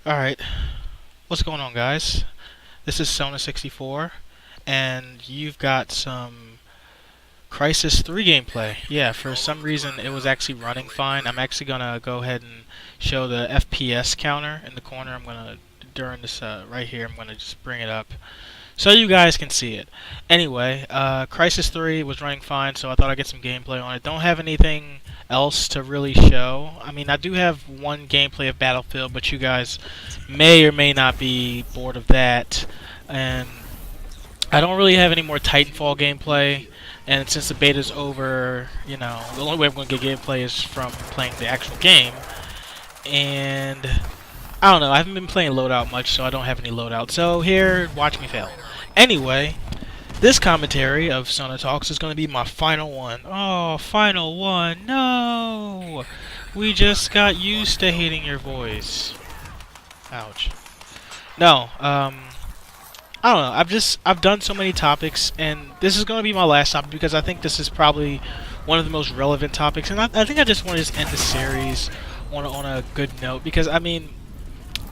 Alright, what's going on, guys? This is Sona 64, and you've got some Crysis 3 gameplay. Yeah, for some reason it was actually running fine. I'm actually gonna go ahead and show the FPS counter in the corner. During this right here, I'm gonna just bring it up so you guys can see it. Anyway, Crysis 3 was running fine, so I thought I'd get some gameplay on it. Don't have anything else to really show. I mean, I do have one gameplay of Battlefield, but you guys may or may not be bored of that. And I don't really have any more Titanfall gameplay. And since the beta's over, the only way I'm going to get gameplay is from playing the actual game. And I don't know, I haven't been playing loadout much, so I don't have any loadout. So here, watch me fail. Anyway, this commentary of Sona Talks is going to be my final one. Oh, final one. No! We just got used to hating your voice. Ouch. No, I don't know. I've done so many topics, and this is going to be my last topic because I think this is probably one of the most relevant topics. And I think I just want to just end the series on a good note because, I mean,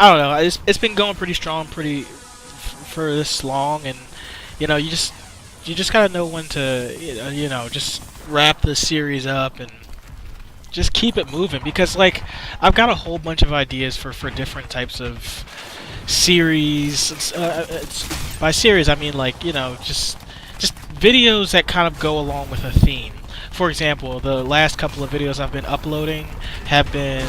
I don't know. It's been going pretty strong, for this long, and you just gotta know when to just wrap the series up and just keep it moving because like I've got a whole bunch of ideas for different types of series. By series I mean like just videos that kind of go along with a theme. For example, the last couple of videos I've been uploading have been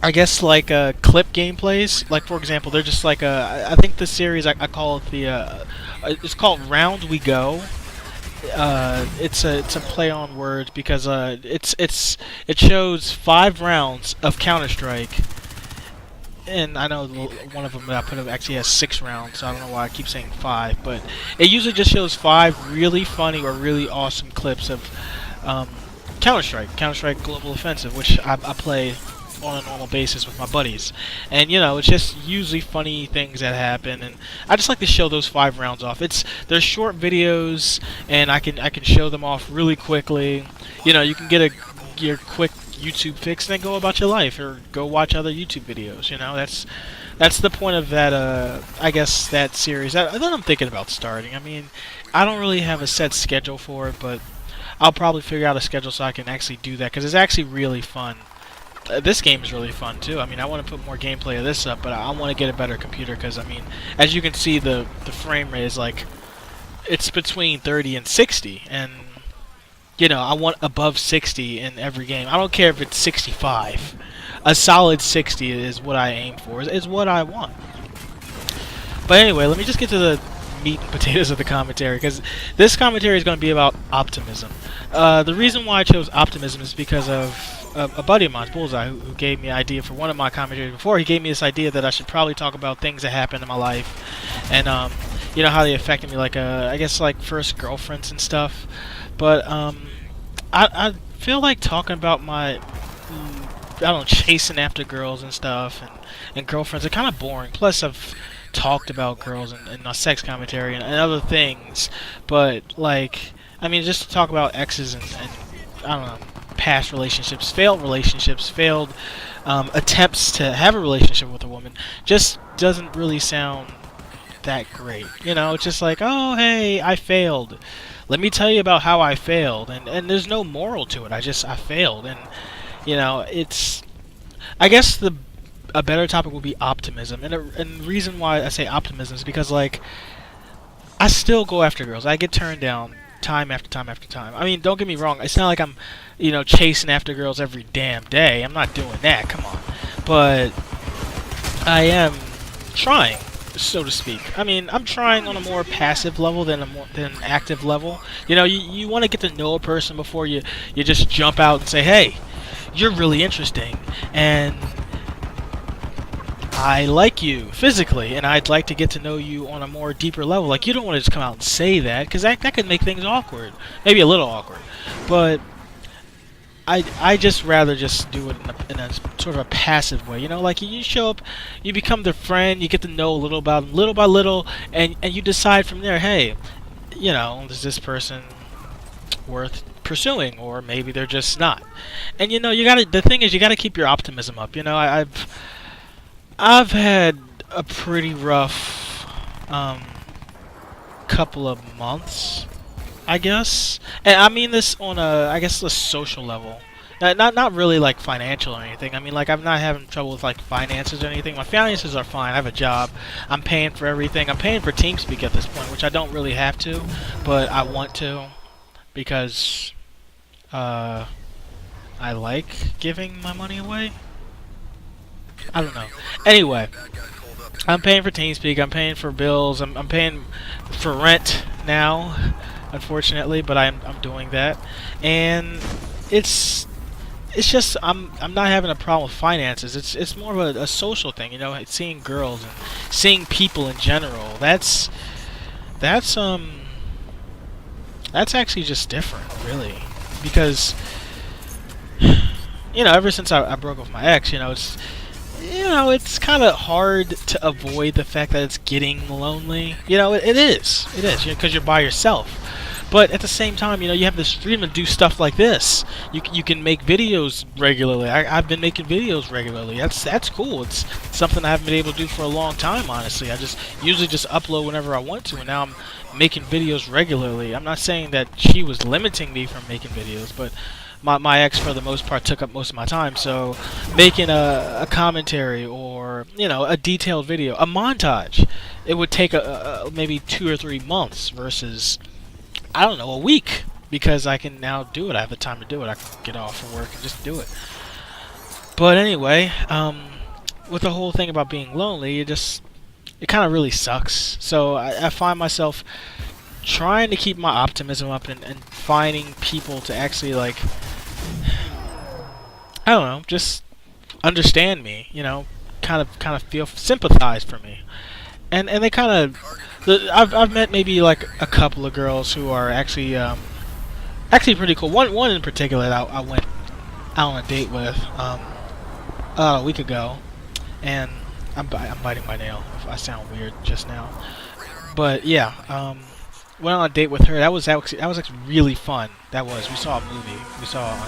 I guess like clip gameplays. Like for example, they're just like I think the series I call it it's called Round We Go. It's a play on words because it shows 5 rounds of Counter Strike, and I know one of them that I put up actually has 6 rounds. So I don't know why I keep saying 5, but it usually just shows 5 really funny or really awesome clips of Counter Strike Global Offensive, which I play on a normal basis with my buddies, and it's just usually funny things that happen, and I just like to show those 5 rounds off. They're short videos, and I can show them off really quickly. You can get your quick YouTube fix and then go about your life or go watch other YouTube videos. That's the point of that. I guess that series that I'm thinking about starting. I mean, I don't really have a set schedule for it, but I'll probably figure out a schedule so I can actually do that because it's actually really fun. This game is really fun too. I mean, I want to put more gameplay of this up, but I want to get a better computer because I mean, as you can see, the frame rate is like it's between 30 and 60, and I want above 60 in every game. I don't care if it's 65. A solid 60 is what I aim for. Is what I want. But anyway, let me just get to the meat and potatoes of the commentary because this commentary is going to be about optimism. The reason why I chose optimism is because of a buddy of mine, Bullseye, who gave me an idea for one of my commentaries before. He gave me this idea that I should probably talk about things that happened in my life, and how they affected me, like I guess like first girlfriends and stuff. But I feel like talking about my I don't know, chasing after girls and stuff and girlfriends are kind of boring. Plus, I've talked about girls in my sex commentary and other things, but like I mean, just to talk about exes and I don't know, past relationships, failed attempts to have a relationship with a woman, just doesn't really sound that great. It's just like, oh, hey, I failed. Let me tell you about how I failed, and there's no moral to it. I failed, and it's. I guess a better topic would be optimism, and the reason why I say optimism is because like I still go after girls. I get turned down time after time after time. I mean, don't get me wrong. It's not like I'm, chasing after girls every damn day. I'm not doing that. Come on. But I am trying, so to speak. I mean, I'm trying on a more passive level than than an active level. You want to get to know a person before you just jump out and say, "Hey, you're really interesting," and I like you physically, and I'd like to get to know you on a more deeper level. Like, you don't want to just come out and say that, because that could make things awkward. Maybe a little awkward. But I just rather just do it in a sort of a passive way. Like you show up, you become their friend, you get to know a little about them, little by little, and you decide from there, hey, is this person worth pursuing, or maybe they're just not. And you know, you gotta. The thing is, you gotta keep your optimism up. You know, I've had a pretty rough couple of months, I guess. And I mean this on a, I guess, a social level. Not really like financial or anything. I mean, like, I'm not having trouble with like finances or anything. My finances are fine. I have a job. I'm paying for everything. I'm paying for TeamSpeak at this point, which I don't really have to, but I want to because I like giving my money away. I don't know. Anyway, I'm paying for TeamSpeak. I'm paying for bills. I'm paying for rent now, unfortunately, but I'm doing that, and it's just I'm not having a problem with finances. It's more of a social thing, you know. It's seeing girls and seeing people in general. That's actually just different, really, because you know, ever since I broke up with my ex, it's kind of hard to avoid the fact that it's getting lonely. You know, it is, because you're by yourself. But at the same time, you know, you have this freedom to do stuff like this. You can make videos regularly. I've been making videos regularly. That's cool. It's something I haven't been able to do for a long time, honestly. I usually just upload whenever I want to, and now I'm making videos regularly. I'm not saying that she was limiting me from making videos, but my ex, for the most part, took up most of my time. So making a commentary, or, you know, a detailed video, a montage, it would take maybe 2 or 3 months versus, I don't know, a week, because I can now do it. I have the time to do it. I can get off of work and just do it. But anyway, with the whole thing about being lonely, it kind of really sucks. So I find myself trying to keep my optimism up and finding people to actually, like, I don't know, just understand me, you know, kind of feel sympathize for me, and they kind of. I've met maybe like a couple of girls who are actually pretty cool. One in particular that I went out on a date with a week ago, and I'm biting my nail if I sound weird just now. But yeah, went on a date with her. That was actually really fun. We saw a movie. We saw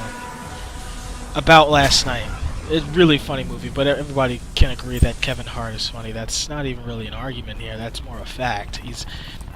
About Last Night. It's a really funny movie, but everybody can agree that Kevin Hart is funny. That's not even really an argument here. That's more a fact. He's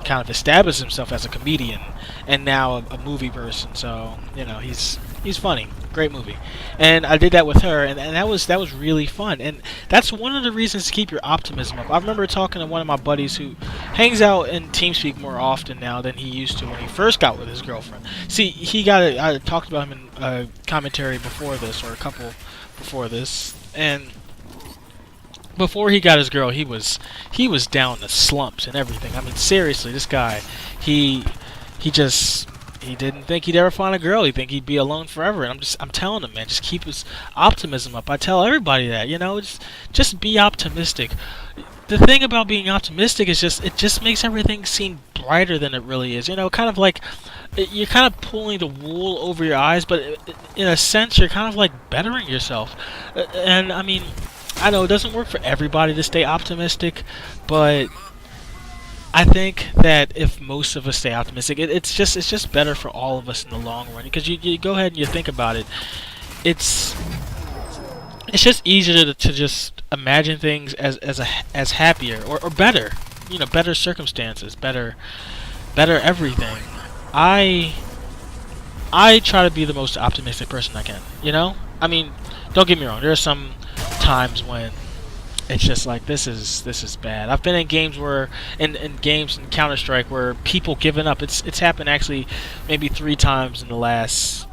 kind of established himself as a comedian and now a movie person. So, you know, he's funny. Great movie. And I did that with her, and that was really fun. And that's one of the reasons to keep your optimism up. I remember talking to one of my buddies who hangs out in TeamSpeak more often now than he used to when he first got with his girlfriend. See, I talked about him in a commentary before this, or a couple before this, and before he got his girl, he was down in the slumps and everything. I mean, seriously, this guy, he didn't think he'd ever find a girl. He'd think he'd be alone forever. And I'm telling him, man, just keep his optimism up. I tell everybody that, you know, just be optimistic. The thing about being optimistic is it just makes everything seem brighter than it really is. You know, kind of like you're kind of pulling the wool over your eyes, but in a sense, you're kind of like bettering yourself. And I mean, I know it doesn't work for everybody to stay optimistic, but I think that if most of us stay optimistic, it's just better for all of us in the long run. Because you go ahead and you think about it, it's just easier to just imagine things as happier or better, you know, better circumstances, better everything. I try to be the most optimistic person I can. You know, I mean, don't get me wrong. There are some times when it's just like, this is bad. I've been in games in games in Counter-Strike where people giving up. It's happened actually maybe 3 times in the last,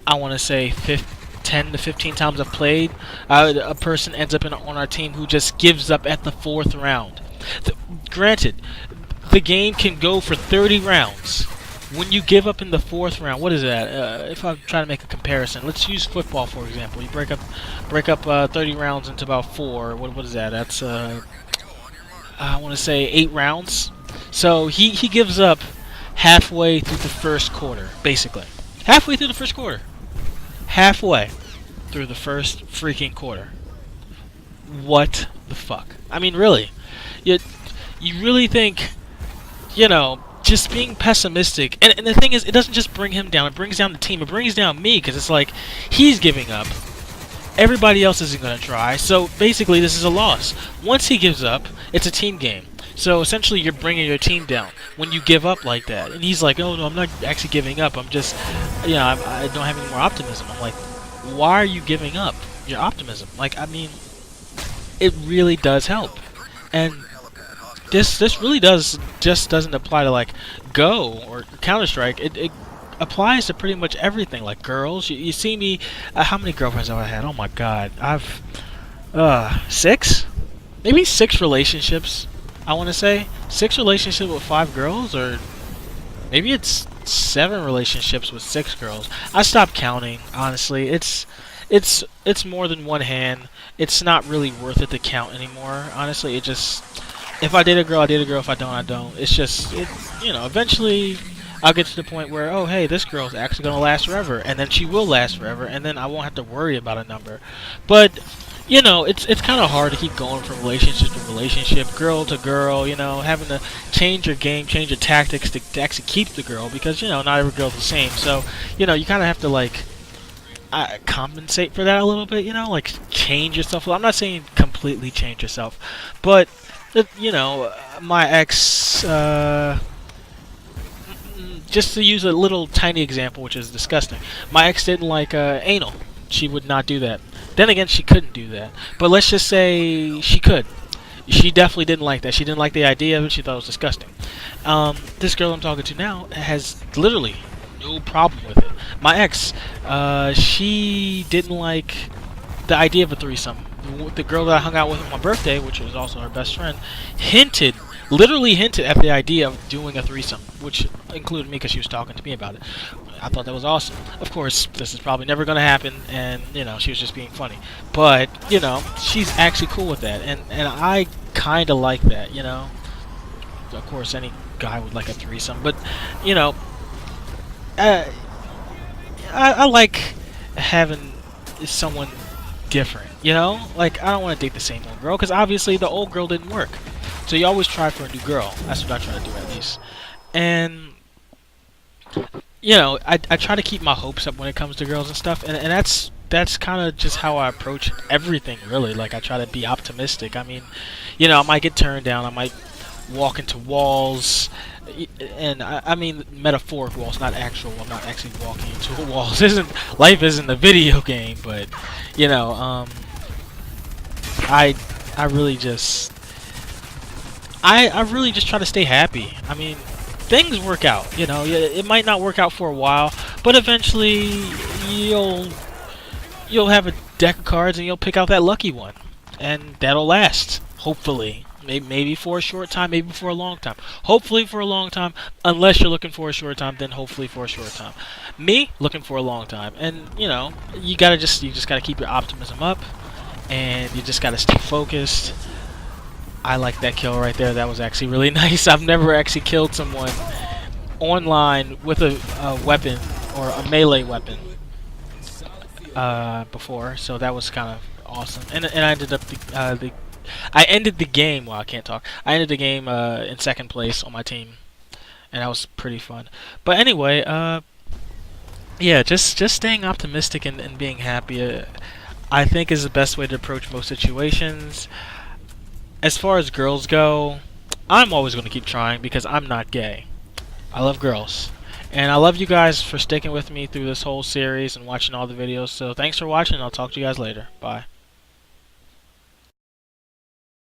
I want to say 10 to 15 times I've played. A person ends up on our team who just gives up at the 4th round. Granted, the game can go for 30 rounds. When you give up in the 4th round, what is that? If I'm trying to make a comparison, let's use football for example. You break up 30 rounds into about 4. What is that? That's I want to say 8 rounds. So he gives up halfway through the first quarter, basically. Halfway through the first quarter. Halfway through the first freaking quarter. What the fuck? I mean, really? You really think, you know, just being pessimistic. And the thing is, it doesn't just bring him down, it brings down the team, it brings down me, because it's like, he's giving up. Everybody else isn't going to try, so basically this is a loss. Once he gives up, it's a team game. So essentially you're bringing your team down when you give up like that. And he's like, oh no, I'm not actually giving up, I'm just, you know, I don't have any more optimism. I'm like, why are you giving up your optimism? Like, I mean, it really does help. And this really doesn't apply to like Go or Counter-Strike. It applies to pretty much everything. Like girls, you see me, how many girlfriends have I had? Oh my god, I've 6, maybe 6 relationships. I want to say 6 relationships with 5 girls, or maybe it's 7 relationships with 6 girls. I stopped counting, honestly. It's more than one hand. It's not really worth it to count anymore, honestly. It just, if I date a girl, I date a girl. If I don't, I don't. It's just, you know, eventually I'll get to the point where, oh hey, this girl's actually gonna last forever, and then she will last forever, and then I won't have to worry about a number. But you know, it's kind of hard to keep going from relationship to relationship, girl to girl, you know, having to change your game, change your tactics to actually keep the girl, because, you know, not every girl's the same. So, you know, you kind of have to, like, compensate for that a little bit, you know, like, change yourself. I'm not saying completely change yourself, but, you know, my ex, just to use a little tiny example, which is disgusting, my ex didn't like anal. She would not do that. Then again, she couldn't do that. But let's just say she could. She definitely didn't like that. She didn't like the idea of it. She thought it was disgusting. This girl I'm talking to now has literally no problem with it. My ex, she didn't like the idea of a threesome. The girl that I hung out with on my birthday, which was also her best friend, literally hinted at the idea of doing a threesome, which included me because she was talking to me about it. I thought that was awesome. Of course, this is probably never going to happen, and, you know, she was just being funny. But, you know, she's actually cool with that, and I kind of like that, you know. Of course, any guy would like a threesome, but, you know, I like having someone different, you know? Like, I don't want to date the same old girl, because obviously the old girl didn't work. So you always try for a new girl. That's what I try to do, at least. And, you know, I try to keep my hopes up when it comes to girls and stuff, and that's kind of just how I approach everything, really. Like, I try to be optimistic. I mean, you know, I might get turned down, I might walk into walls, and I mean metaphoric walls, not actual. I'm not actually walking into a wall. Life isn't a video game, but, you know, I really just try to stay happy. I mean, things work out, you know. It might not work out for a while, but eventually you'll have a deck of cards and you'll pick out that lucky one, and that'll last, hopefully. Maybe for a short time, maybe for a long time. Hopefully for a long time. Unless you're looking for a short time, then hopefully for a short time. Me, looking for a long time. And, you know, you just gotta keep your optimism up, and you just gotta stay focused. I like that kill right there. That was actually really nice. I've never actually killed someone online with a weapon, or a melee weapon, before, so that was kind of awesome. And I ended up I ended the game. Well, I can't talk. I ended the game in 2nd place on my team, and that was pretty fun. But anyway, yeah, just staying optimistic and being happy, I think, is the best way to approach most situations. As far as girls go, I'm always going to keep trying because I'm not gay. I love girls. And I love you guys for sticking with me through this whole series and watching all the videos. So thanks for watching. I'll talk to you guys later. Bye.